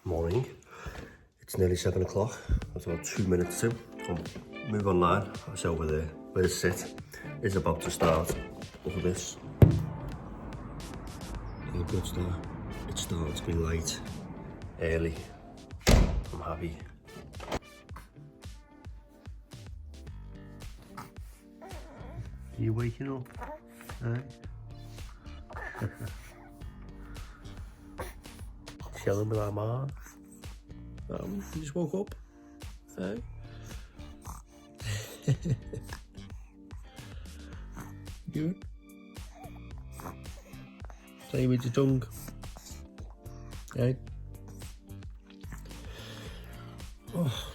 Morning. It's nearly 7 o'clock. That's about 2 minutes to. I'll move online. It's over there. Where the sit is about to start. Look at this. Look good start. It's starting to be light, early. I'm happy. Are you waking up? Chilling with our mom. You just woke up. Good. Play with your tongue. Right. Oh.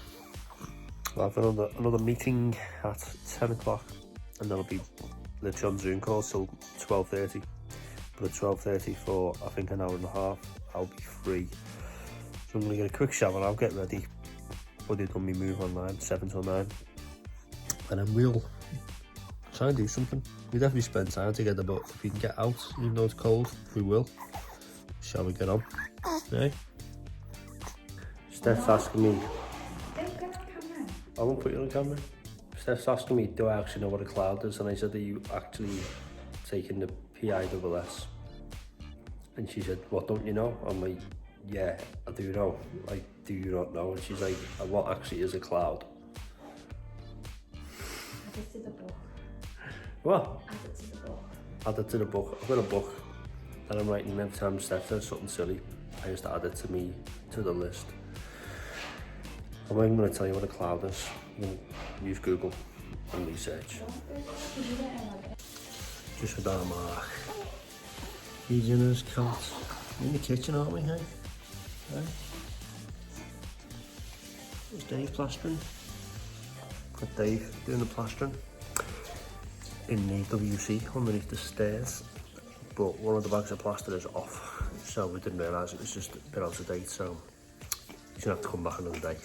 I'll have another meeting at 10 o'clock and then I'll be literally on Zoom calls till 12:30. But at 12:30 for I think an hour and a half, I'll be free. So I'm gonna get a quick shower, I'll get ready. Already done me move online, 7 till 9. And then we'll try and do something. We definitely spend time together, but if we can get out, even though it's cold, we will. Shall we get on? Right? Steph's asking me. I won't put you on camera. Steph's asking me, do I actually know what a cloud is? And I said, are you actually taking the PISS? And she said, what, don't you know? I'm like, yeah, I do know. Like, do you not know? And she's like, what actually is a cloud? Add it to the book. What? Add it to the book. Add it to the book. I've got a book that I'm writing every time Steph says something silly. I just add it to the list. I'm going to tell you what a cloud is. I'm going to use Google and research. Just with our mark. He's in his cot. In the kitchen, aren't we, hey? Hey? There's Dave plastering. Got Dave doing the plastering in the WC underneath the stairs. But one of the bags of plaster is off, so we didn't realise it was just a bit out of date, so he's going to have to come back another day.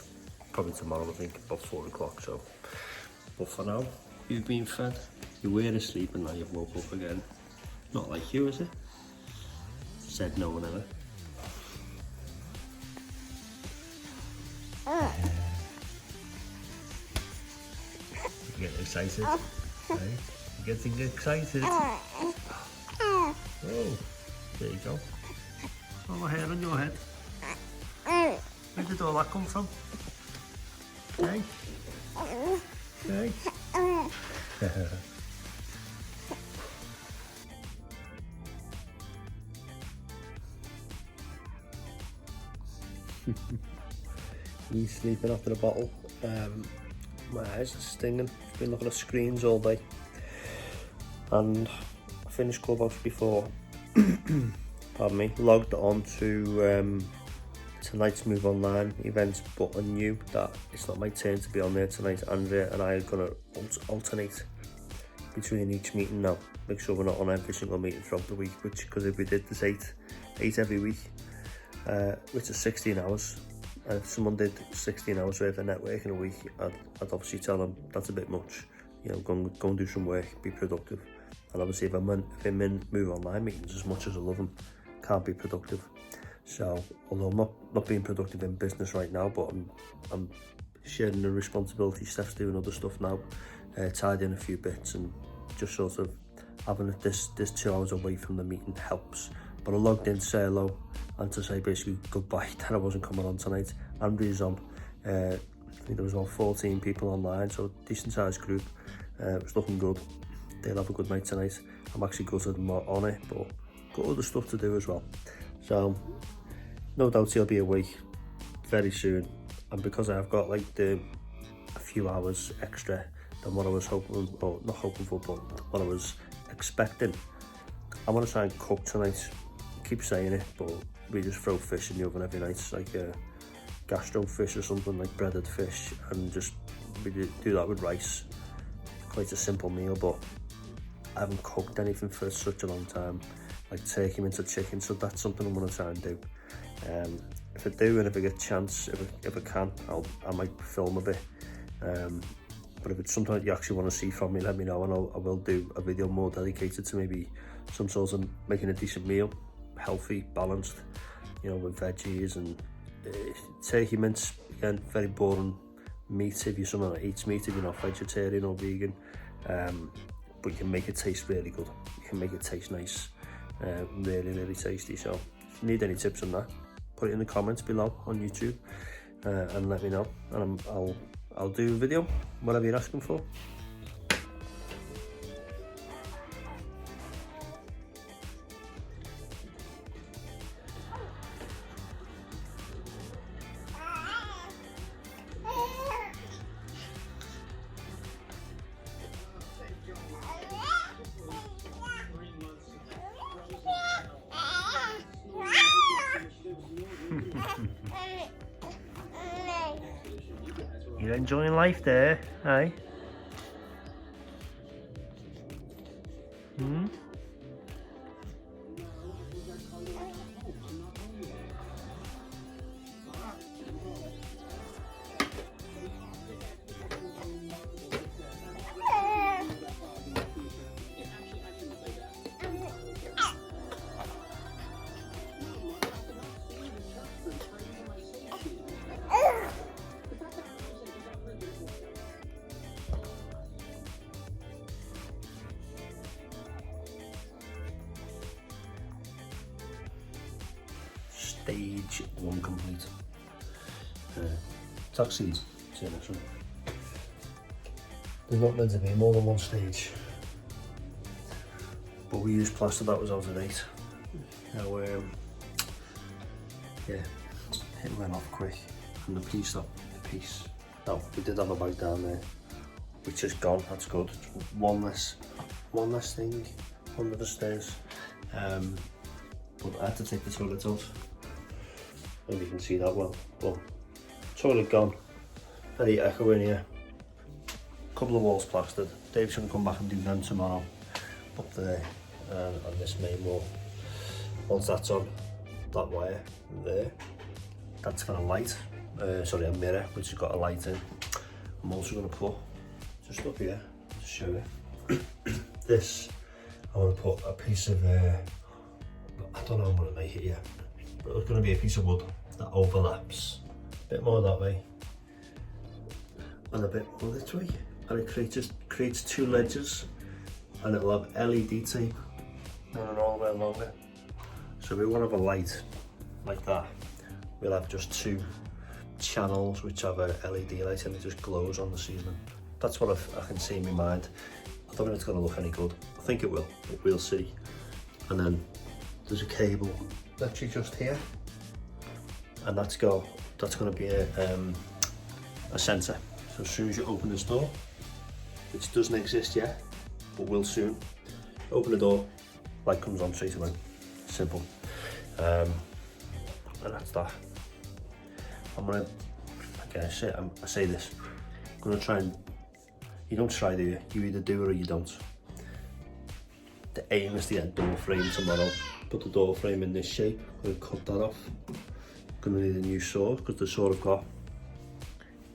Probably tomorrow, I think, about 4 o'clock, so. But for now, you've been fed. You were asleep and now you've woke up again. Not like you, is it? Said no one ever. You're getting excited, right? You're getting excited. Oh, there you go. Oh, hair on your head. Where did all that come from? Hey? Hey? He's sleeping after the bottle. My eyes are stinging. I've been looking at screens all day. And I finished Clubhouse before, pardon me, logged on to tonight's Move Online event, but I knew that it's not my turn to be on there tonight. Andrea and I are going to alternate between each meeting now. Make sure we're not on every single meeting throughout the week, which, because if we did this 8 every week, which is 16 hours, and if someone did 16 hours worth of networking a week, I'd obviously tell them that's a bit much. You know, go and do some work, be productive. And obviously if I'm in Move Online meetings, as much as I love them, can't be productive. So, although I'm not being productive in business right now, but I'm sharing the responsibility. Steph's doing other stuff now, tidying a few bits, and just sort of having this 2 hours away from the meeting helps. But I logged in to say hello and to say basically goodbye, that I wasn't coming on tonight. Andrew's on. I think there was about 14 people online, so decent sized group. It was looking good. They'll have a good night tonight. I'm actually gutted I'm not on it, but got other stuff to do as well. So no doubt he'll be away very soon. And because I've got like a few hours extra than what I was hoping, or not hoping for, but what I was expecting, I want to try and cook tonight. I keep saying it, but we just throw fish in the oven every night. It's like a gastro fish or something, like breaded fish, and just we do that with rice. Quite a simple meal, but I haven't cooked anything for such a long time, like turkey mince or chicken, so that's something I'm going to try and do. If I do, and if I get a chance, if I can, I might film a bit. But if it's something that you actually want to see from me, let me know, and I will do a video more dedicated to maybe some sort of making a decent meal, healthy, balanced, you know, with veggies and turkey mince, again, very boring meat if you're someone that eats meat, if you're not vegetarian or vegan. But you can make it taste really good. You can make it taste nice, really tasty. So if you need any tips on that, put it in the comments below on YouTube and let me know, and I'll do a video, whatever you're asking for. You're enjoying life there, eh? Hmm? Stage 1 complete. Succeed. See you next one. There's not meant to be more than one stage, but we used plaster that was out of date. Now, yeah, it went off quick, and the piece, no, we did have a bag down there, which is gone. That's good. One less thing under the stairs. But I had to take the toilet out. Maybe you can see that well. But toilet gone. Very echo in here. Couple of walls plastered. Dave's gonna come back and do them tomorrow up there on this main wall. Once that's on, that wire there, that's for a light. Sorry, a mirror which has got a light in. I'm also gonna put just up here to show you. This, I want to put a piece of I don't know how I'm going to make it yet, but it's going to be a piece of wood that overlaps a bit more that way and a bit more this way, and it creates two ledges, and it'll have LED tape running all the way along it. So we won't have a light like that, we'll have just two channels which have a LED light and it just glows on the ceiling. That's what I can see in my mind. I don't think it's going to look any good. I think it will, but we'll see. And then there's a cable literally just here, and that's going to be a sensor. So as soon as you open this door, which doesn't exist yet, but will soon, open the door, light comes on straight away. Simple. And that's that. I'm gonna, okay, I say this, I'm gonna try and, you don't try, do you? You either do it or you don't. The aim is to get a door frame tomorrow. Put the door frame in this shape. I'm gonna cut that off. Gonna need a new saw because the saw I've got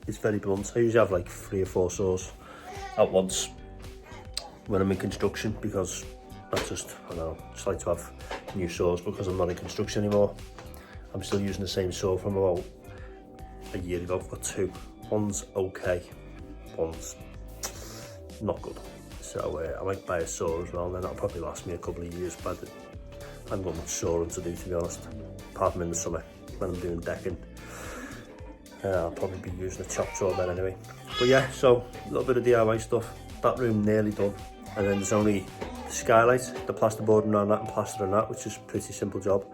is very blunt. I usually have like 3 or 4 saws at once when I'm in construction, because that's just, I don't know, just like to have new saws because I'm not in construction anymore. I'm still using the same saw from about a year ago. I've got 2. One's okay, one's not good. So I might buy a saw as well, then that'll probably last me a couple of years, but I haven't got much sawing to do, to be honest, apart from in the summer when I'm doing decking. I'll probably be using a chop saw then anyway. But yeah, so a little bit of DIY stuff. That room nearly done, and then there's only the skylight, the plasterboarding around that and plastering that, which is a pretty simple job,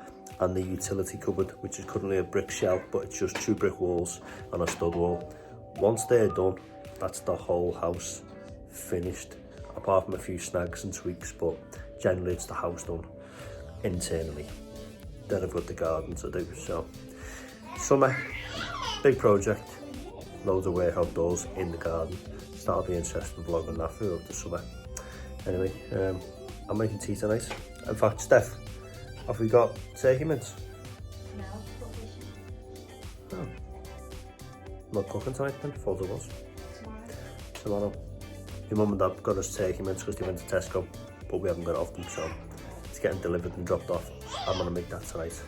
and the utility cupboard, which is currently a brick shell, but it's just 2 brick walls and a stud wall. Once they're done, that's the whole house finished, apart from a few snags and tweaks, but generally it's the house done internally. Then I've got the garden to do. So summer, big project, loads of work outdoors in the garden. So that'll be interesting vlogging that throughout the summer. Anyway, I'm making tea tonight. In fact, Steph, have we got turkey mince? No, Oh. Not cooking tonight then, thought it was. Tomorrow. Your mum and dad got us turkey mince because they went to Tesco, but we haven't got it off them, so it's getting delivered and dropped off. I'm gonna make that tonight,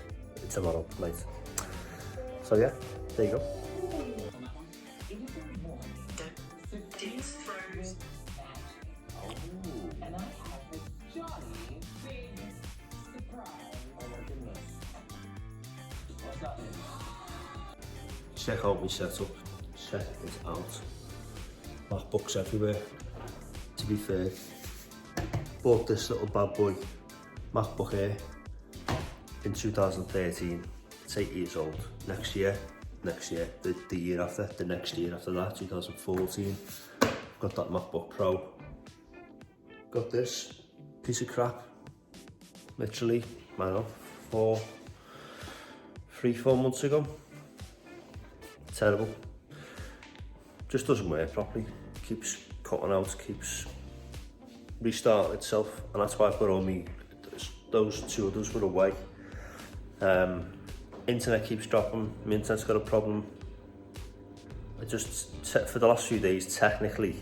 tomorrow night. So yeah, there you go. Check out my setup. Check it out. MacBooks everywhere. To be fair, bought this little bad boy MacBook Air in 2013. It's 8 years old. Next year, the year after, the next year after that, 2014, got that MacBook Pro. Got this piece of crap, literally, I don't know, 3-4 months ago. Terrible. Just doesn't work properly. Keeps cutting out, keeps restarting itself, and that's why I put on me. Those two others were away. Internet keeps dropping. My internet's got a problem. For the last few days, technically,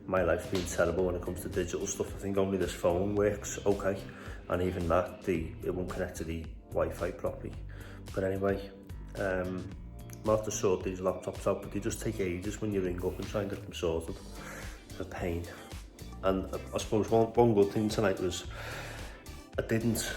my life's been terrible when it comes to digital stuff. I think only this phone works okay, and even that, it won't connect to the Wi-Fi properly. But anyway, I'll have to sort these laptops out, but they just take ages when you ring up and try and get them sorted. It's a pain. And I suppose one good thing tonight was I didn't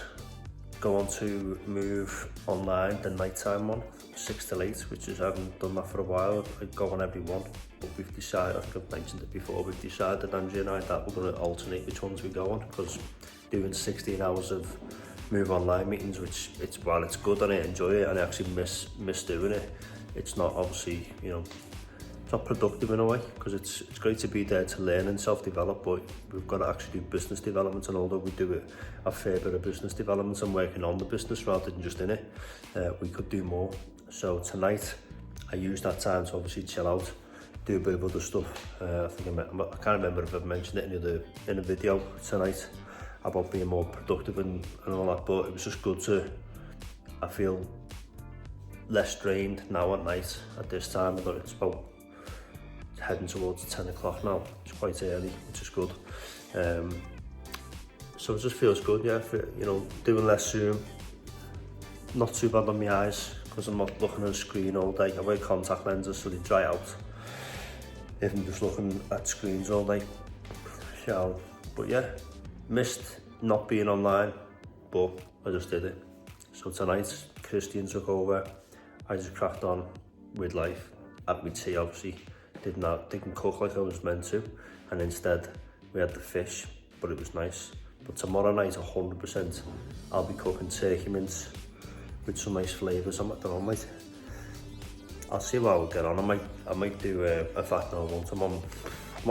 go on to move online the nighttime one, 6 till 8, which is, I haven't done that for a while. I go on every one, but we've decided, I think I've mentioned it before, we've decided, Angie and I, that we're going to alternate which ones we go on, because doing 16 hours of move online meetings, which while it's good and I enjoy it and I actually miss doing it, it's not, obviously, you know, it's not productive in a way, because it's great to be there to learn and self-develop, but we've got to actually do business development, and although we do a fair bit of business development and working on the business rather than just in it, we could do more. So tonight I used that time to obviously chill out, do a bit of other stuff. I can't remember if I've mentioned it in a video tonight about being more productive and all that, but it was just good to, I feel less drained now at night at this time. I thought it's about heading towards 10 o'clock now. It's quite early, which is good. So it just feels good, yeah, for, you know, doing less Zoom. Not too bad on my eyes, because I'm not looking at a screen all day. I wear contact lenses so they dry out if I'm just looking at screens all day. So, but yeah, missed not being online, but I just did it. So tonight, Christian took over. I just cracked on with life. Had my tea, obviously. Didn't cook like I was meant to, and instead we had the fish, but it was nice. But tomorrow night, 100%, I'll be cooking turkey mince with some nice flavours. I don't know, mate. I'll see what I'll get on. I might do a fat no once. I'm on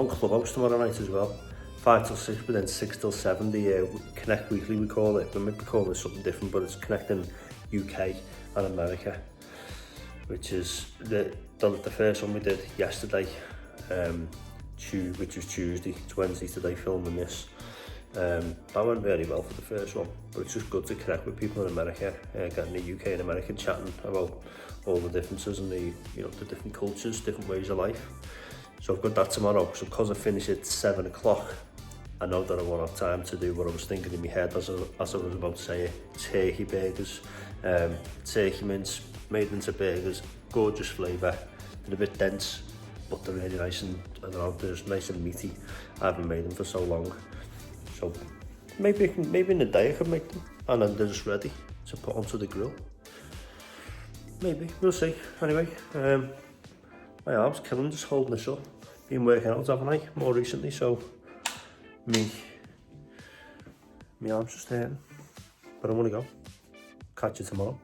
Clubhouse tomorrow night as well. 5 till 6, but then 6 till 7. The Connect Weekly, we call it. We might be calling it something different, but it's connecting UK and America, which is the first one we did yesterday, which was Tuesday. It's Wednesday today, filming this. That went very well for the first one, but it's just good to connect with people in America, getting the UK and America chatting about all the differences and the different cultures, different ways of life. So I've got that tomorrow. So because I finish at 7 o'clock, I know that I won't have time to do what I was thinking in my head as I was about to say it. Turkey burgers, turkey mince, made into burgers, gorgeous flavour. They're a bit dense, but they're really nice and, I don't know, they're just nice and meaty. I haven't made them for so long. So maybe in a day I can make them, and then they're just ready to put onto the grill. Maybe, we'll see. Anyway, my arm's killing just holding this up. Been working out, haven't I, more recently, so my arm's just hurting. But I'm gonna go. Catch you tomorrow.